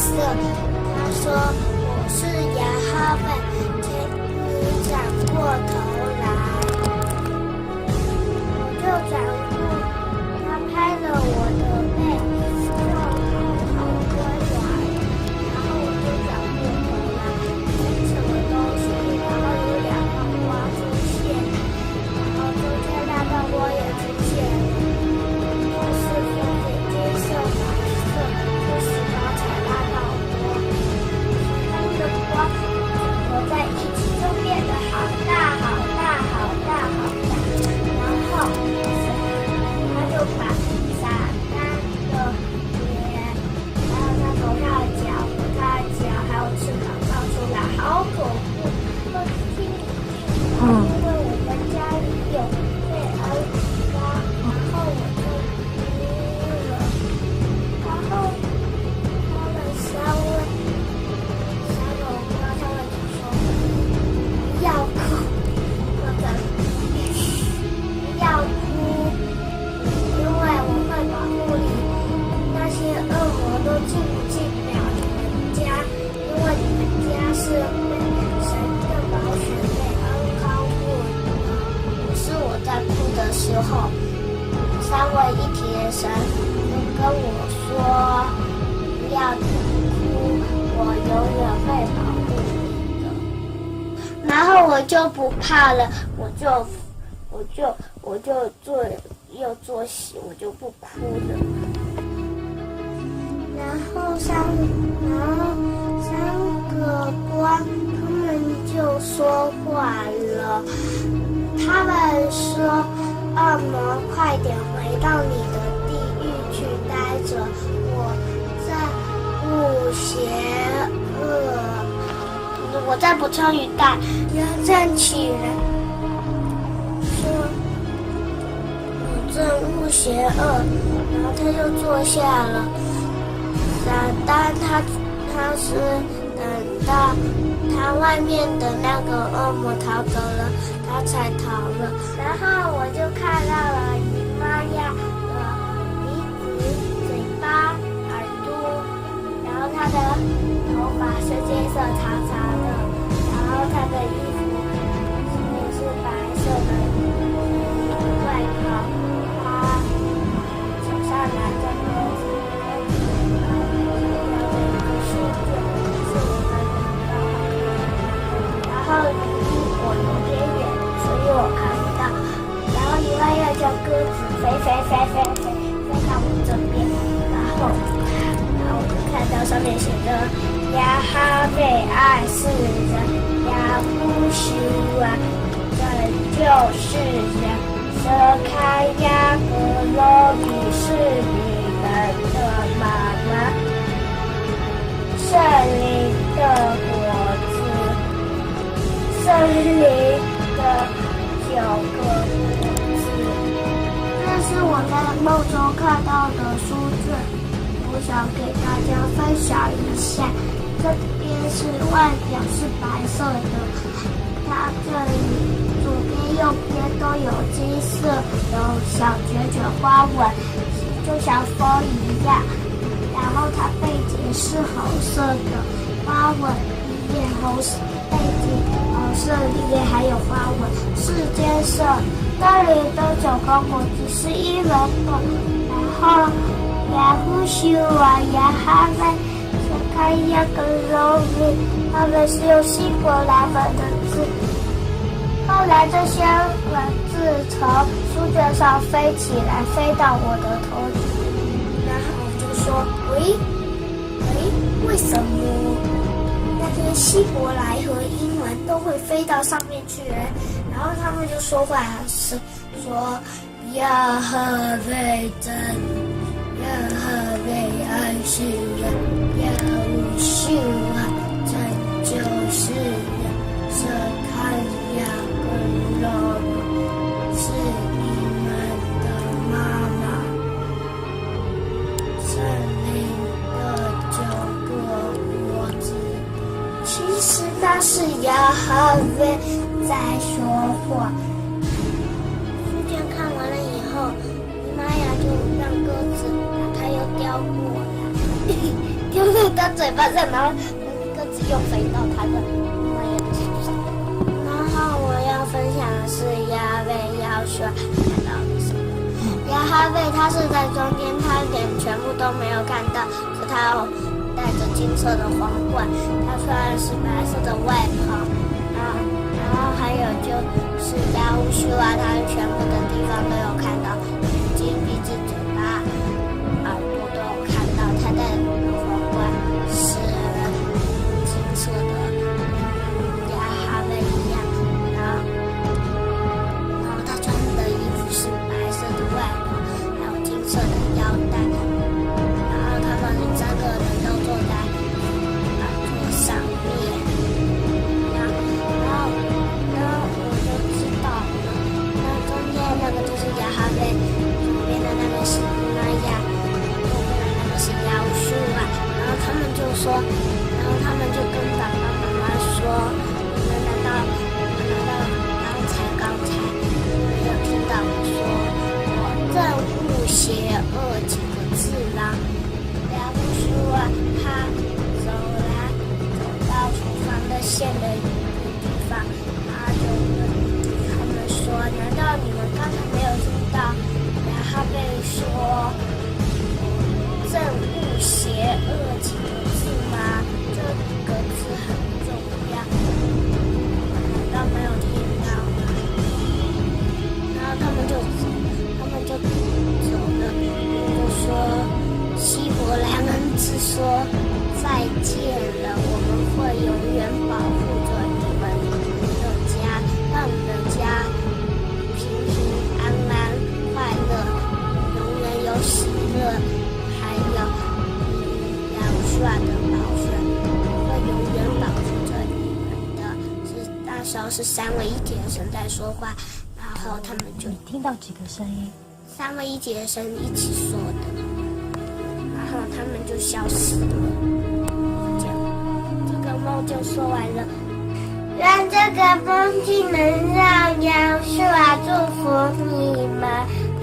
色。他说：“我是亚哈贝，请你转过头来。”我就转过，他拍了我的背，让我好归来。然后我就转过头来，没什么东西，然后有2道光出现，然后中间那道光也出现了，都是有点金色、白色，就是刚才那道光，它的光组合在一起就变得好大、好大、好大、好大，然后他就把撒旦的脸，还有他头上的脚和他的脚还有翅膀放出来，好恐怖！我听，因为我们家里有贝恩花，然后我就哭了，然后他们3位我不知道他们怎么说，不要哭，或者不要哭，因为我会保护你，那些恶魔都进不了你们家，因为你们家是被神的宝血被恩膏过的。可是我在哭的时候，3位一体的神就跟我说：“不要哭，我永远会保护你的。”然后我就不怕了，我就做戏，我就不哭了。然后三个光，他们就说话了。他们说：“恶魔，快点回到你的地狱去待着！我再补充一段，人站起来说：“我正恶邪恶。”然后他就坐下了。撒旦他是等到他外面的那个恶魔逃走了，他才逃了。然后我就看到了姨妈呀的鼻子、嘴巴、耳朵，然后他的头发是金色长长的，然后他的衣服也是白色的外套，他手上拿着鸽子，然后离我有点远，所以我看不到。然后另外一叫鸽子飞到我这边，然后我就看到上面写着亚哈贝爱世人，亚呼修啊拯救世人，舍开亚格罗比是你们的妈妈，圣灵的果子，圣灵的9个果子。这是我在梦中看到的书卷，我想给大家分享一下。这边是外表是白色的，它这里左边右边都有金色，有小卷花纹，就像风一样。然后它背景是红色的，花纹里面红色，背景红色里面还有花纹，世间色。这里的9个果子是1人的，然后亚呼修啊亚哈贝舍开亚格罗比，他们是用希伯来文的字。后来这些文字从书卷上飞起来，飞到我的头顶，然后我就说：“为什么那些希伯来和英文都会飞到上面去？”然后他们就说话是说：“亚哈贝真，亚哈贝爱世人，亚呼修啊拯救世人，舍开亚格罗比是你们的妈妈，圣灵的9个果子。”其实那是亚哈贝在说话。书卷看完了以后，姨妈呀就让鸽子把它又叼过来，丢在他嘴巴上，然后鸽子又飞到他的那个身上。然后我要分享的是亚贝要说看到了什么？亚哈贝他是在中间，他脸全部都没有看到，可他有戴着金色的皇冠，他穿的是白色的外袍，然后还有就是亚乌须啊，他全部的地方都有看到，眼睛、鼻子、嘴巴、耳朵都有看到，他戴的皇冠是金色的，亚哈贝一样，然后他穿的衣服是白色的外袍，还有金色的腰带，然后他们3个人都坐在座上面，然后我就知道了，那中间那个就是亚哈贝，左边的那个是那亚，右边的那个是亚乌须啊，然后他们就跟爸爸妈妈说，你们难道刚才没有听到我说我憎恶邪恶几个字吗？亚乌须啊，他走到厨房的线的一个地方，他就问他们说，难道你们刚才没有听到亚哈贝说憎恶邪恶几个字吗？这个字很重要，难道没有听到吗？然后他们就走了，就说希伯来人只说再见了，我们会永远保护着你们的家，让你的家平平安安、快乐，永远有喜乐，还有亚乌须的保全，会永远保护着你们的。那时候是3位一体的神在说话，然后他们就你听到几个声音？3位一体的神一起说的，然后他们就消失了。这个梦就说完了。愿这个梦境能让亚述啊祝福你们，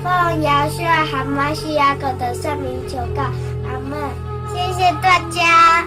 奉亚述啊哈马西亚狗的圣名求告，阿们。谢谢大家。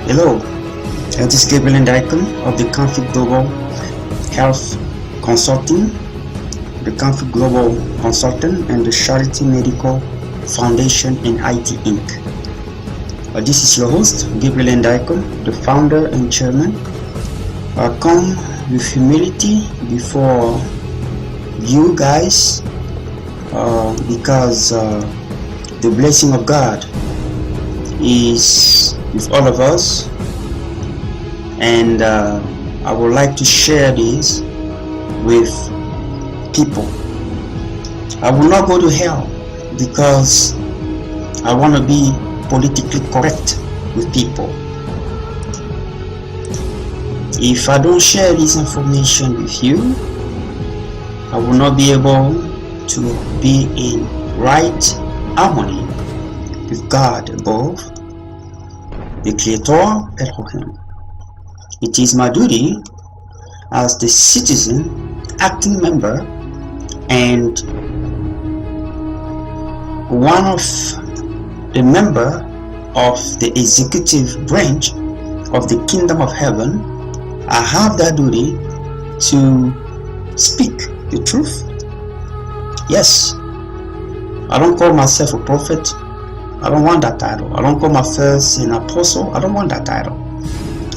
Hello, this is Gabriel and Icon of the Conflict Global Health Consulting, the Conflict Global Consultant, and the Charity Medical Foundation and IT Inc. This is your host, Gabriel and Icon, the founder and chairman. Come with humility before you guys, because the blessing of God is with all of us, and I would like to share this with people. I will not go to hell because I want to be politically correct with people. If I don't share this information with you, I will not be able to be in right harmony with God above, the Creator Elohim. It is my duty as the citizen, acting member, and one of the member of the executive branch of the kingdom of heaven, I have that duty to speak the truth. Yes, I don't call myself a prophet. I don't want that title. I don't call myself an apostle. I don't want that title.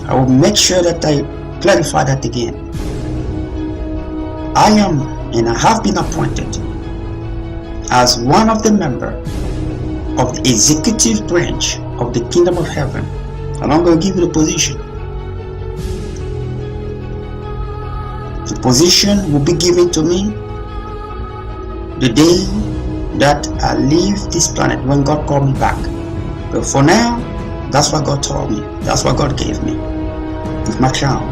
I will make sure that I clarify that again. I am and I have been appointed as one of the members of the executive branch of the kingdom of heaven. And I'm going to give you the position. The position will be given to me the day that I leave this planet, when God called me back. But for now, that's what God told me. That's what God gave me. With my crown.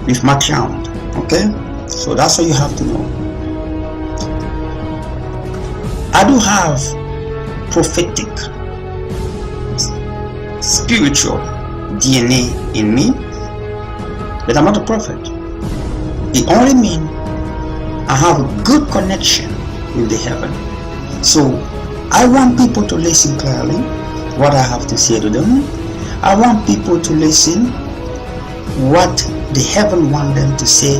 With my crown. Okay? So that's what you have to know. I do have prophetic, spiritual DNA in me, but I'm not a prophet. It only means I have a good connection with the heaven. So I want people to listen clearly what I have to say to them. I want people to listen what the heaven want them to say,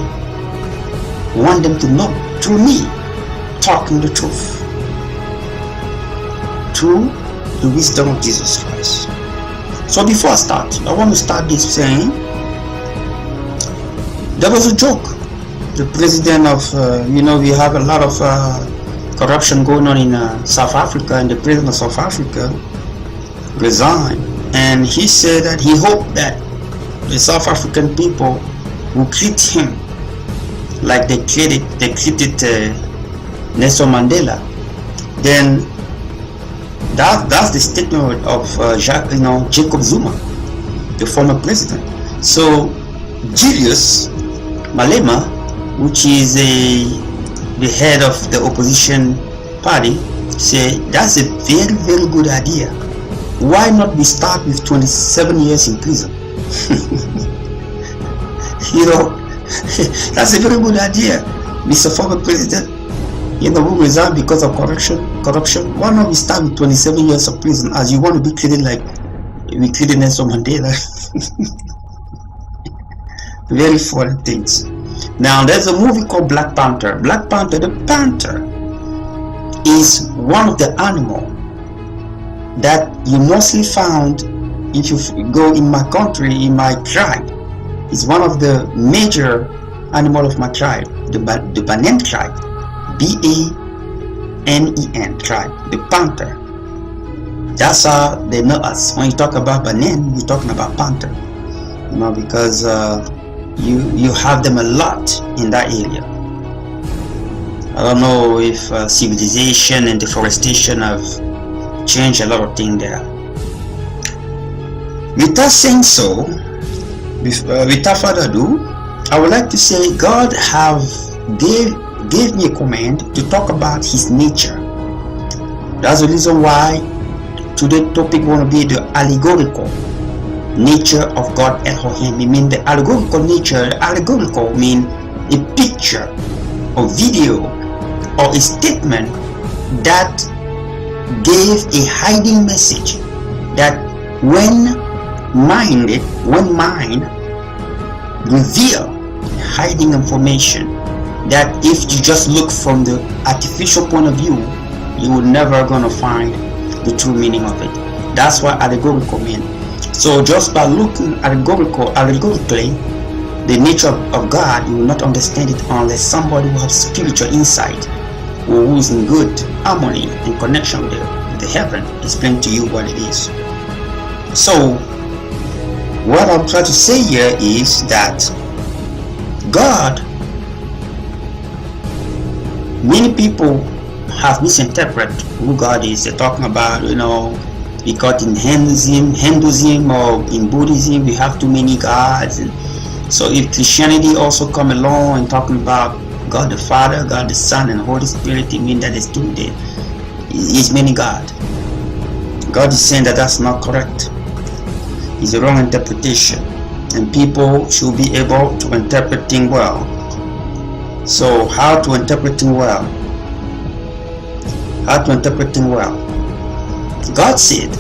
want them to know through me talking the truth, through the wisdom of Jesus Christ. So before I start, I want to start this saying, there was a joke. The president of, we have a lot of corruption going on in South Africa, and the president of South Africa resigned, and he said that he hoped that the South African people will treat him like they treated Nelson Mandela. Then that's the statement of Jacob Zuma, the former president. So Julius Malema, which is the head of the opposition party, say that's a very, very good idea. Why not we start with 27 years in prison? That's a very good idea, Mr. Former President. Who resigned because of corruption. Why not we start with 27 years of prison, as you want to be treated like we treated Nelson Mandela? Very funny things. Now there's a movie called Black Panther. Black Panther, the panther is one of the animals that you mostly found if you go in my country, in my tribe. It's one of the major animals of my tribe, the Banen tribe, B-A-N-E-N tribe, the panther. That's how they know us. When you talk about Banen, you're talking about panther, because you have them a lot in that area. I don't know if civilization and deforestation have changed a lot of things there. Without saying so, without further ado, I would like to say God gave me a command to talk about His nature. That's the reason why today's topic going to be the allegorical nature of God-Elohim. I mean the allegorical nature. Allegorical mean a picture or video or a statement that gave a hiding message that when mind reveal hiding information that if you just look from the artificial point of view, you will never gonna find the true meaning of it. That's what allegorical means. So just by looking allegorically, the nature of God, you will not understand it unless somebody who has spiritual insight or who is in good harmony and connection with the heaven explain to you what it is. So what I'm trying to say here is that God, many people have misinterpreted who God is. They're talking about, because in Hinduism or in Buddhism we have too many gods, and so if Christianity also come along and talking about God the Father, God the Son, and Holy Spirit, it means that it's many God. God is saying that that's not correct. It's a wrong interpretation, and people should be able to interpret things well. So how to interpret things well? how to interpret things well. God said,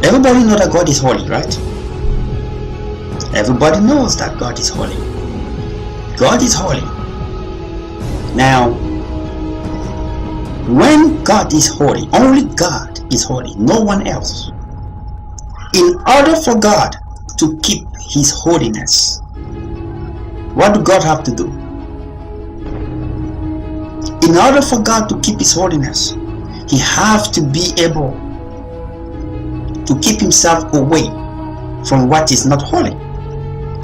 everybody knows that God is holy, right? Everybody knows that God is holy. God is holy. Now, when God is holy, only God is holy, no one else. In order for God to keep his holiness, what do God have to do? In order for God to keep his holiness, he has to be able to keep himself away from what is not holy,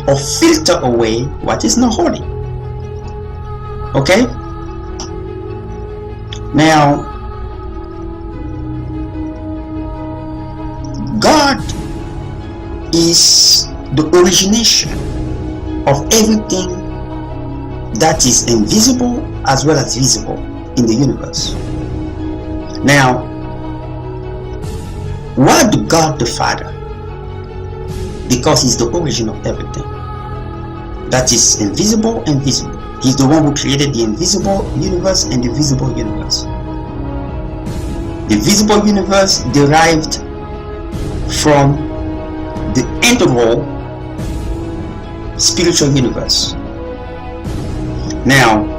or filter away what is not holy. Okay? Now, God is the origination of everything that is invisible as well as visible in the universe. Now, why do God the Father? Because he's the origin of everything that is invisible and visible. He's the one who created the invisible universe and the visible universe. The visible universe derived from the integral spiritual universe. Now,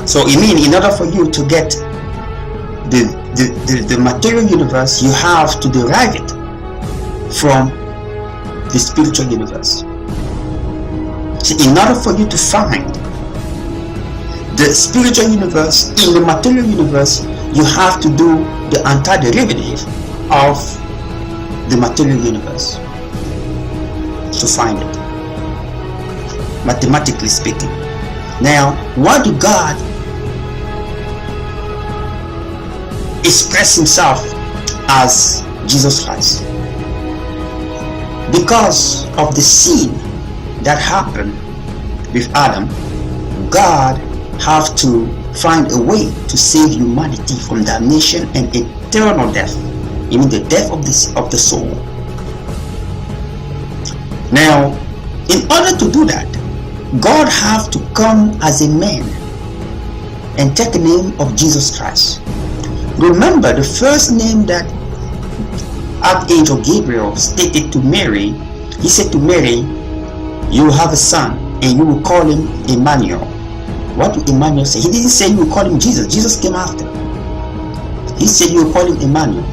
so it means in order for you to get the material universe, you have to derive it from the spiritual universe. So in order for you to find the spiritual universe in the material universe, you have to do the antiderivative of the material universe to find it, mathematically speaking. Now, why do God express himself as Jesus Christ? Because of the sin that happened with Adam, God have to find a way to save humanity from damnation and eternal death, even the death of the soul. Now, in order to do that, God have to come as a man and take the name of Jesus Christ. Remember, the first name that Archangel Gabriel stated to Mary, he said to Mary, you will have a son and you will call him Emmanuel. What did Emmanuel say? He didn't say you will call him Jesus. Jesus came after. He said you will call him Emmanuel.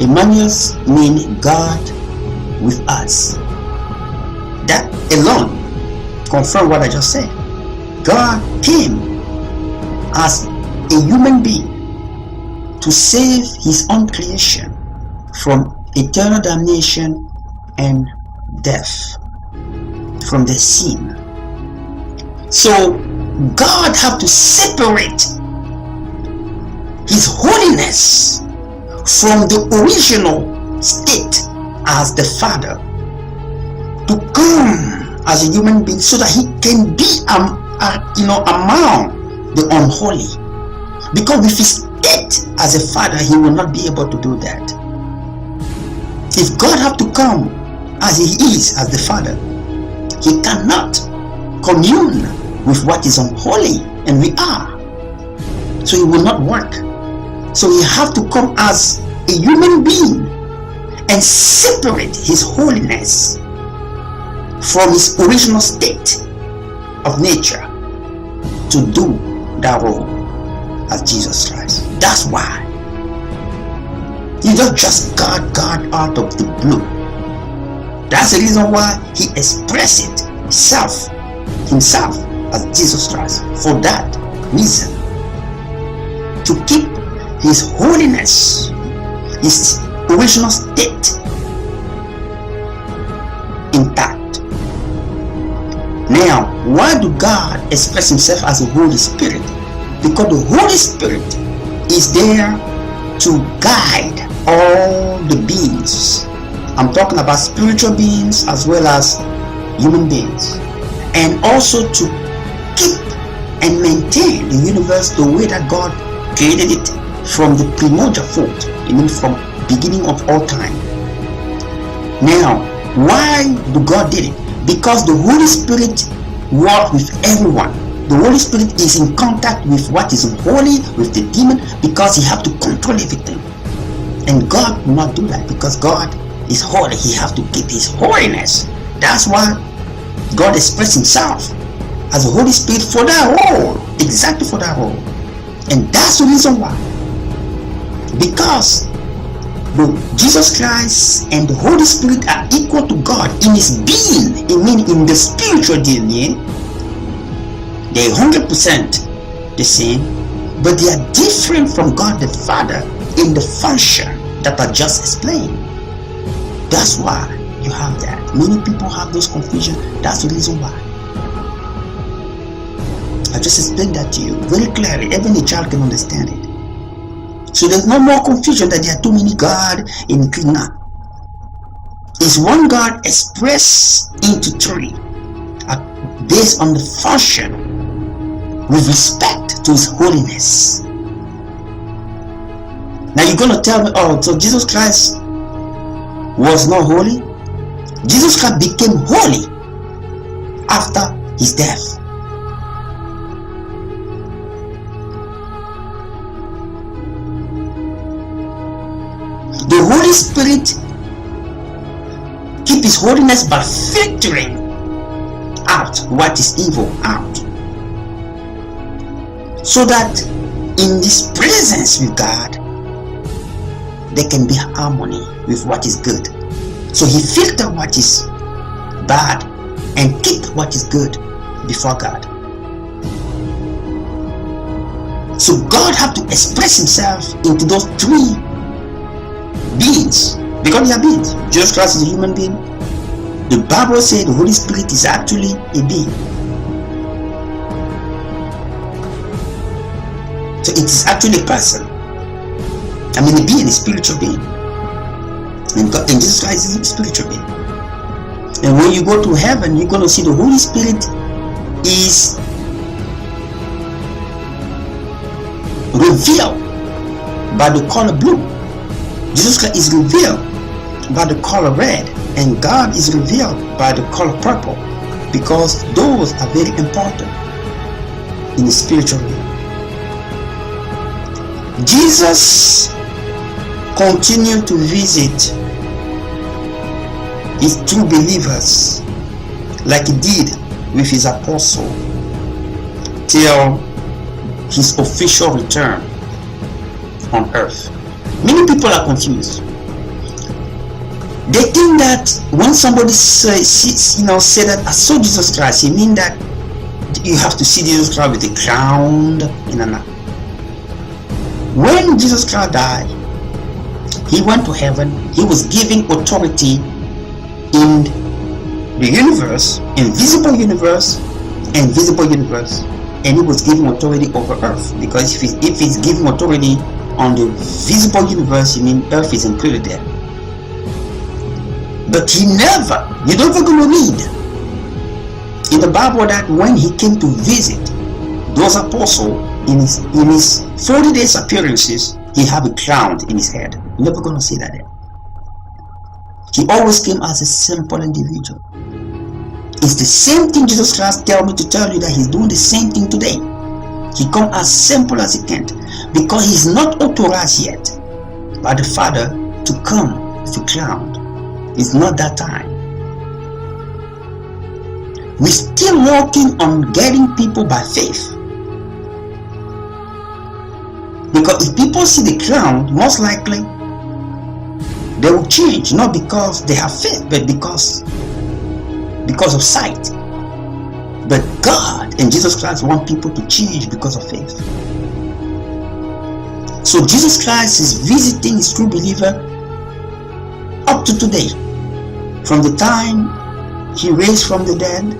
Emmanuel means God with us. That alone confirms what I just said. God came as a human being to save his own creation from eternal damnation and death, from the sin. So God had to separate his holiness from the original state as the Father to come as a human being so that he can be among the unholy. Because with his state as a Father, he will not be able to do that. If God have to come as he is as the Father, he cannot commune with what is unholy, and we are. So it will not work. So he have to come as a human being and separate his holiness from his original state of nature to do that role as Jesus Christ. That's why. He not just God out of the blue. That's the reason why he expressed himself as Jesus Christ. For that reason, to keep his holiness, his original state intact. Now, why do God express himself as the Holy Spirit? Because the Holy Spirit is there to guide all the beings. I'm talking about spiritual beings as well as human beings, and also to keep and maintain the universe the way that God created it from the primordial thought, from beginning of all time. Now, why do God did it? Because the Holy Spirit works with everyone. The Holy Spirit is in contact with what is unholy, with the demon, because he has to control everything. And God will not do that, because God is holy. He has to keep his holiness. That's why God expressed himself as the Holy Spirit for that role, exactly for that role. And that's the reason why. Because Jesus Christ and the Holy Spirit are equal to God in his being, in the spiritual DNA. They're 100% the same, but they are different from God the Father in the function that I just explained. That's why you have that. Many people have those confusion. That's the reason why. I just explained that to you very clearly. Even a child can understand it. So there's no more confusion that there are too many God in Krishna. It's one God expressed into three, based on the function with respect to his holiness. Now you're going to tell me, oh, so Jesus Christ was not holy? Jesus Christ became holy after his death. The Holy Spirit keep his holiness by filtering out what is evil out, so that in this presence with God there can be harmony with what is good. So he filters what is bad and keep what is good before God. So God have to express himself into those three beings, because they are beings. Jesus Christ is a human being. The Bible says the Holy Spirit is actually a being. So it is actually a person. I mean, a being, a spiritual being. And Jesus Christ is a spiritual being. And when you go to heaven, you're going to see the Holy Spirit is revealed by the color blue. Jesus Christ is revealed by the color red. And God is revealed by the color purple. Because those are very important in the spiritual realm. Jesus continued to visit his true believers like he did with his apostle till his official return on earth. Many people are confused. They think that when somebody say that I saw Jesus Christ, it means that you have to see Jesus Christ with a crown in an eye. When Jesus Christ died, he went to heaven. He was giving authority in the universe, invisible universe, and visible universe, and he was giving authority over earth. Because if he's giving authority on the visible universe, it means earth is included there. But you're never going to read in the Bible that when he came to visit those apostles in his 40 days appearances, he had a crown in his head. You're never going to see that there. He always came as a simple individual. It's the same thing Jesus Christ tell me to tell you that he's doing the same thing today. He come as simple as he can, because he's not authorized yet by the Father to come with a crown. It's not that time. We're still working on getting people by faith. Because if people see the crown, most likely they will change, not because they have faith, but because of sight. But God and Jesus Christ want people to change because of faith. So Jesus Christ is visiting his true believer up to today. From the time he raised from the dead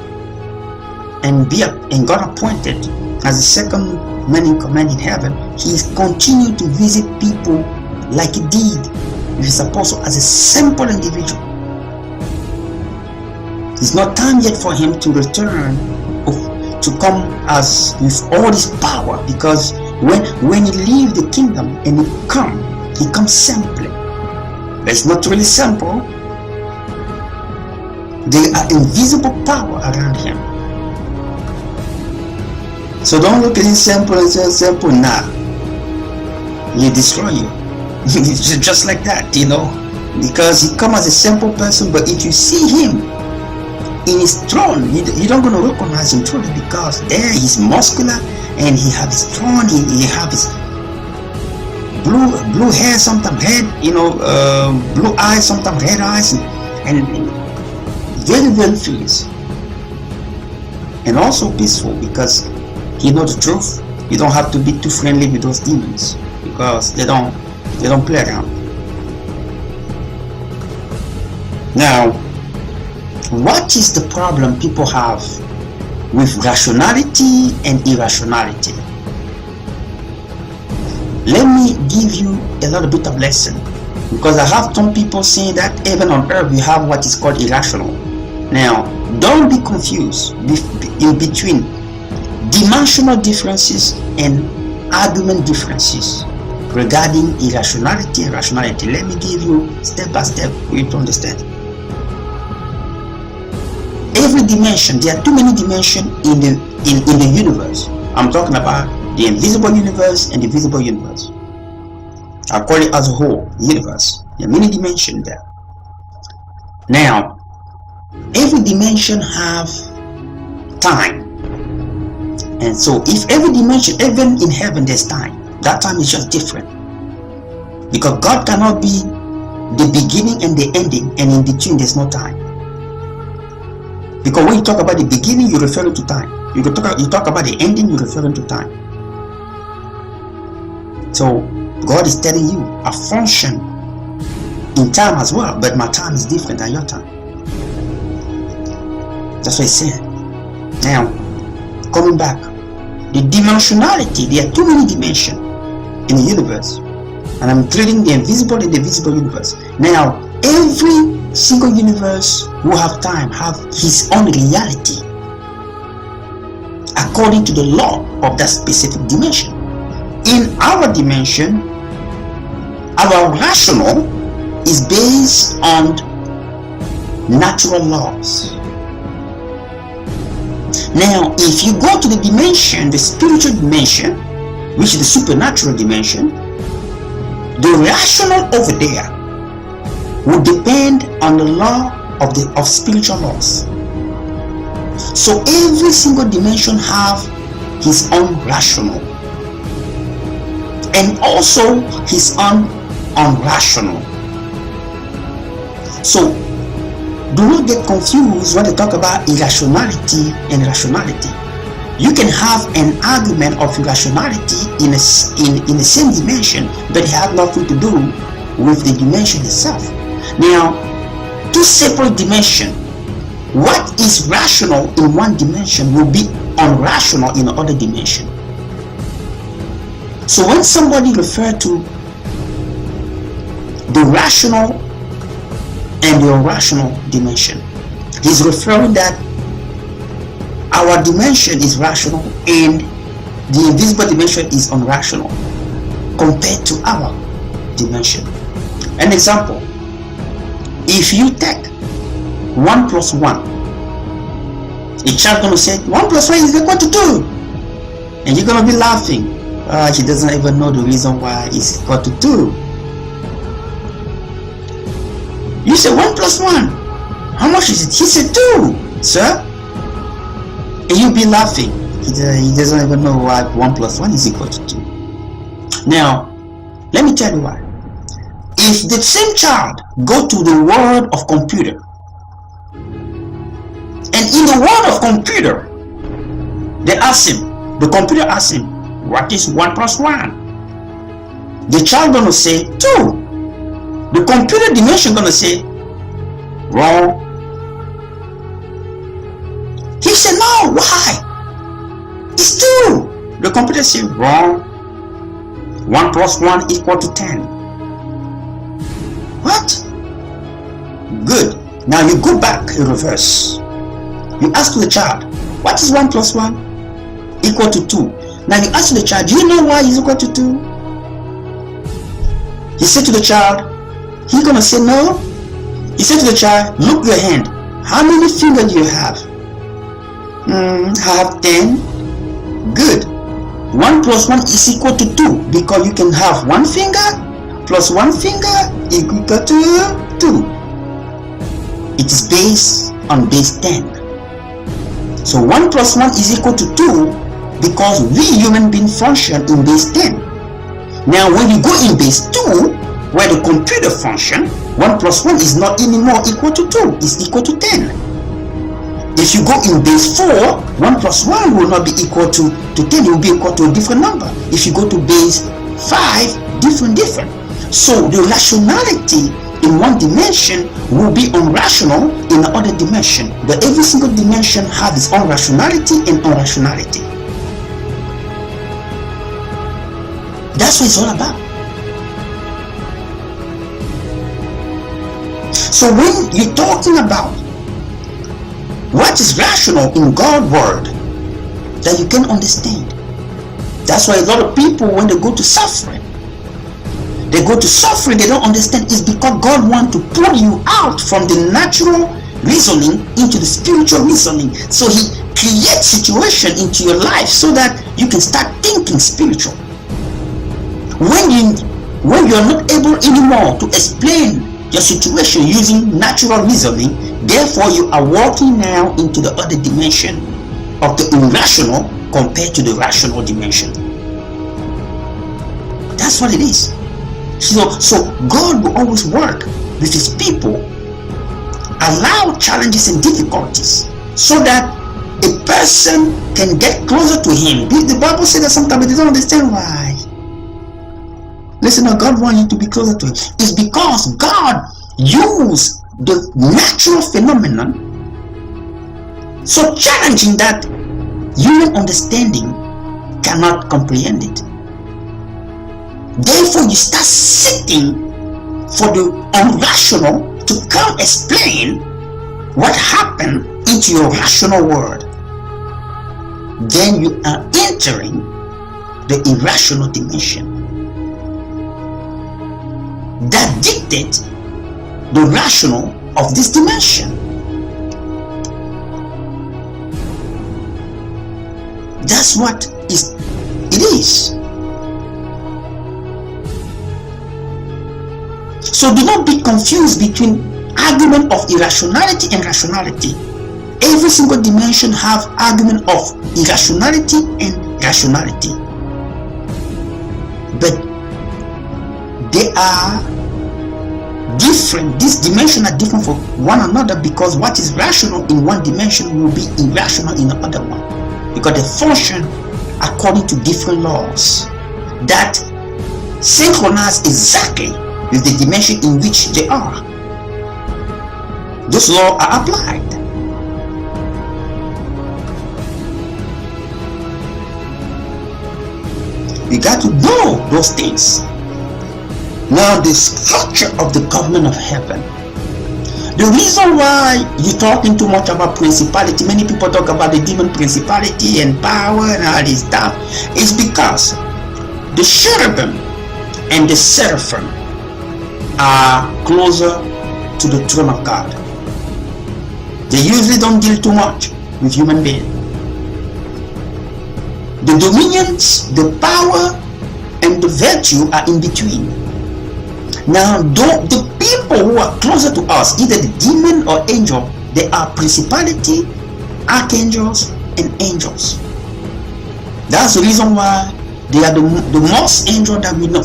and got appointed as the second man in command in heaven, he is continuing to visit people like he did with his apostle as a simple individual. It's not time yet for him to return, to come as with all his power, because when he leaves the kingdom and he comes simply. But it's not really simple. There are invisible power around him. So don't look at it simple and say simple. Nah, he destroy you. Just like that, because he come as a simple person, but if you see him in his throne, you don't gonna recognize him truly, because there he's muscular and he have his throne, he have his blue hair, sometimes red, blue eyes, sometimes red eyes, and very, very fierce, and also peaceful, because he knows the truth. You don't have to be too friendly with those demons, because they don't play around. Now, what is the problem people have with rationality and irrationality? Let me give you a little bit of lesson, because I have some people saying that even on earth we have what is called irrational. Now, don't be confused in between dimensional differences and argument differences regarding irrationality and rationality. Let me give you step by step for you to understand. Every dimension, there are too many dimensions in the universe. I'm talking about the invisible universe and the visible universe. I call it as a whole, universe. There are many dimensions there. Now, every dimension have time. And so if every dimension, even in heaven there's time, that time is just different. Because God cannot be the beginning and the ending, and in between there's no time. Because when you talk about the beginning, you're referring to time. You talk about the ending, you're referring to time. So God is telling you, I function in time as well, but my time is different than your time. That's what he's saying. Now, coming back, the dimensionality, there are too many dimensions in the universe, and I'm including the invisible and the visible universe. Now, every single universe who have time have his own reality according to the law of that specific dimension. In our dimension, our rational is based on natural laws. Now, if you go to the dimension, the spiritual dimension, which is the supernatural dimension, the rational over there will depend on the law of spiritual laws. So every single dimension have his own rational and also his own unrational. So do not get confused when they talk about irrationality and rationality. You can have an argument of irrationality in the same dimension, but it has nothing to do with the dimension itself. Now, two separate dimensions. What is rational in one dimension will be unrational in another dimension. So when somebody refers to the rational and the irrational dimension, he's referring that our dimension is rational and the invisible dimension is unrational compared to our dimension. An example, if you take 1 plus 1, a child gonna say 1 plus 1 is equal to 2, and you're gonna be laughing. He doesn't even know the reason why it's equal to 2. You say 1 plus 1, how much is it? He said 2, sir. And you'll be laughing. He doesn't even know why 1 plus 1 is equal to 2. Now, let me tell you why. If the same child go to the world of computer, and in the world of computer, the computer asks him, what is 1 plus 1? The child gonna say 2. The computer dimension gonna say, wrong. He said, no, why? It's 2. The computer said, wrong. 1 plus 1 equal to 10. What? Good. Now you go back in reverse. You ask the child, what is 1 plus 1 equal to 2? Now you ask the child, do you know why it's equal to 2? He said to the child, he's gonna say no. He said to the child, look your hand. How many fingers do you have? I have 10. Good. 1 plus 1 is equal to 2 because you can have 1 finger plus 1 finger equal to 2. It is based on base 10. So 1 plus 1 is equal to 2 because we human beings function in base 10. Now when you go in base 2, where the computer function, 1 plus 1 is not anymore equal to 2, it's equal to 10. If you go in base 4, 1 plus 1 will not be equal to 10, it will be equal to a different number. If you go to base 5, different. So the rationality in one dimension will be irrational in the other dimension. But every single dimension has its own rationality and irrationality. That's what it's all about. So when you're talking about what is rational in God's word that you can understand, that's why a lot of people, when they go to suffering, they don't understand. It's because God wants to pull you out from the natural reasoning into the spiritual reasoning. So he creates situation into your life so that you can start thinking spiritual. When you are not able anymore to explain your situation using natural reasoning, therefore you are walking now into the other dimension of the irrational compared to the rational dimension. That's what it is. So God will always work with his people, allow challenges and difficulties so that a person can get closer to him. The Bible says that sometimes they don't understand why. Listen, God wants you to be closer to him. It's because God used the natural phenomenon so challenging that human understanding cannot comprehend it. Therefore, you start seeking for the irrational to come explain what happened into your rational world. Then you are entering the irrational dimension that dictates the rational of this dimension. That's what it is. So do not be confused between argument of irrationality and rationality. Every single dimension have argument of irrationality and rationality. But they are different. These dimensions are different from one another because what is rational in one dimension will be irrational in the other one. Because they function according to different laws that synchronize exactly with the dimension in which they are. Those laws are applied. You got to know those things. Now, the structure of the government of heaven. The reason why you're talking too much about principality, many people talk about the demon principality and power and all this stuff, is because the cherubim and the seraphim are closer to the throne of God. They usually don't deal too much with human beings. The dominions, the power, and the virtue are in between. Now, the people who are closer to us, either the demon or angel, they are principality, archangels, and angels. That's the reason why they are the most angel that we know.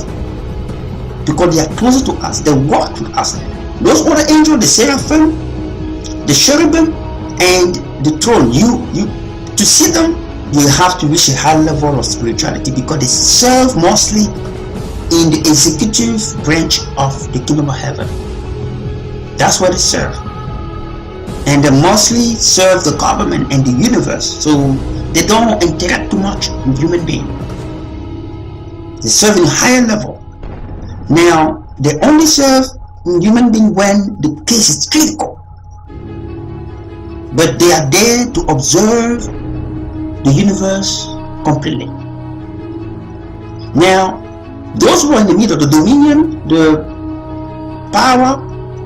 Because they are closer to us, they walk with us. Those other angels, the seraphim, the cherubim, and the throne, to see them, you have to reach a high level of spirituality because they serve mostly in the executive branch of the kingdom of heaven. That's what they serve. And they mostly serve the government and the universe, so they don't interact too much with human beings. They serve in a higher level. Now, they only serve human beings when the case is critical. But they are there to observe the universe completely. Now, those who are in the middle, the dominion, the power,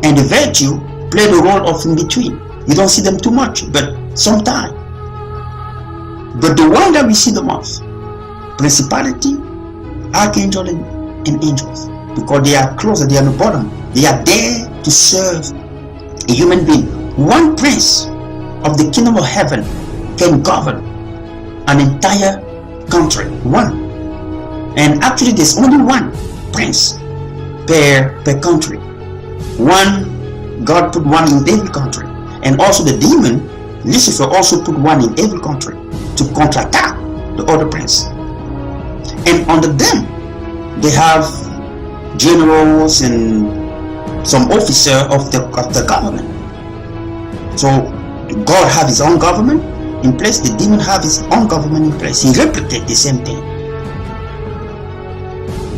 and the virtue play the role of in between. You don't see them too much, but sometimes. But the one that we see the most, principality, archangel, and angels, because they are closer, they are on the bottom. They are there to serve a human being. One prince of the kingdom of heaven can govern an entire country. One. And actually there's only one prince per country. One, God put one in every country. And also the demon, Lucifer, also put one in every country to counterattack the other prince. And under them, they have generals and some officer of the government. So God have his own government in place, the demon have his own government in place. He replicates the same thing.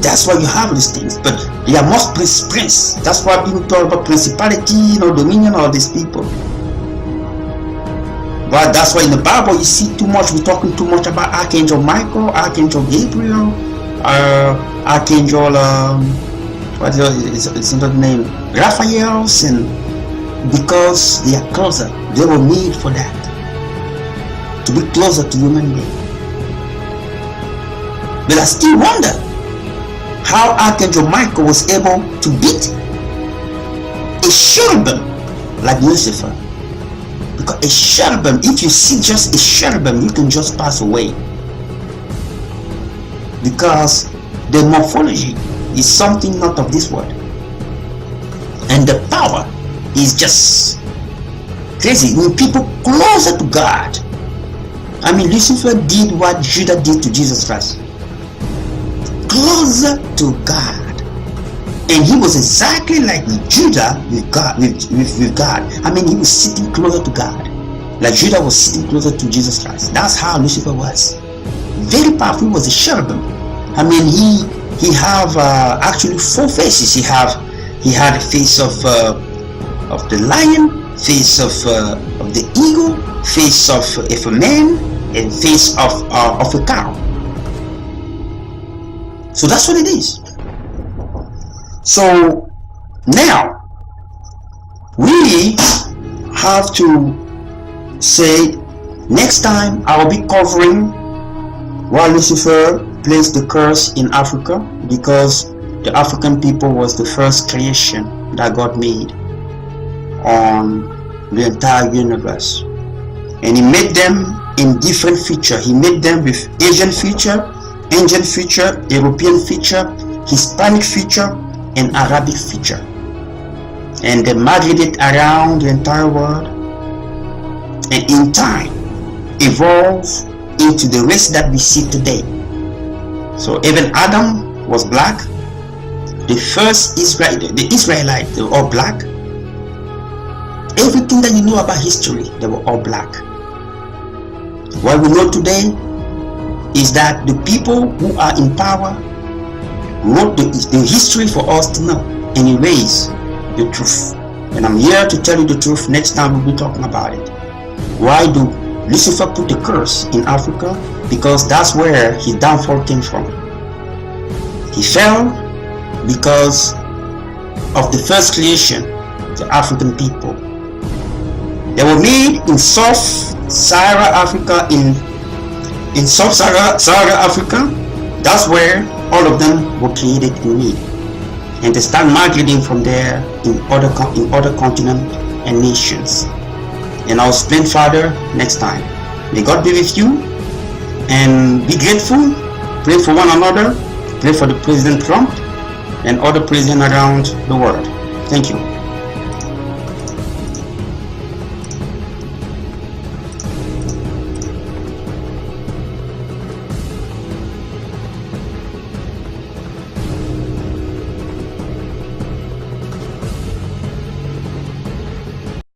That's why you have these things. But they are most prince. That's why people talk about principality, dominion of these people. But that's why in the Bible you see too much, we're talking too much about Archangel Michael, Archangel Gabriel, Archangel what is another name, Raphael, and because they are closer, they were made for that, to be closer to human being. But I still wonder how Archangel Michael was able to beat a cherubim like Lucifer. Because a cherubim, if you see just a cherubim, you can just pass away. Because the morphology is something not of this world. And the power is just crazy. When people closer to God, I mean, Lucifer did what Judah did to Jesus Christ. Closer to God. And he was exactly like Judah with God, with God. I mean, he was sitting closer to God, like Judah was sitting closer to Jesus Christ. That's how Lucifer was. Very powerful. He was a cherubim. I mean, he have actually 4 faces. He had a face of the lion, face of the eagle, face of a man, and face of a cow. So that's what it is. So now we have to say, next time I will be covering why Lucifer placed the curse in Africa, because the African people was the first creation that God made on the entire universe. And he made them in different feature. He made them with Asian feature, Indian feature, European feature, Hispanic feature, and Arabic feature. And they migrated around the entire world, and in time evolved into the race that we see today. So even Adam was black. The first the Israelites, they were all black. Everything that you know about history, they were all black. What we know today is that the people who are in power wrote the history for us to know and erase the truth. And I'm here to tell you the truth. Next time we'll be talking about it. Why do Lucifer put the curse in Africa? Because that's where his downfall came from. He fell because of the first creation, the African people. They were made in Sub-Saharan Africa, in Sub-Saharan Africa. That's where all of them were created and made. And they start migrating from there in other continents and nations. And I'll explain further next time. May God be with you, and be grateful. Pray for one another. Pray for the President Trump and other presidents around the world. Thank you.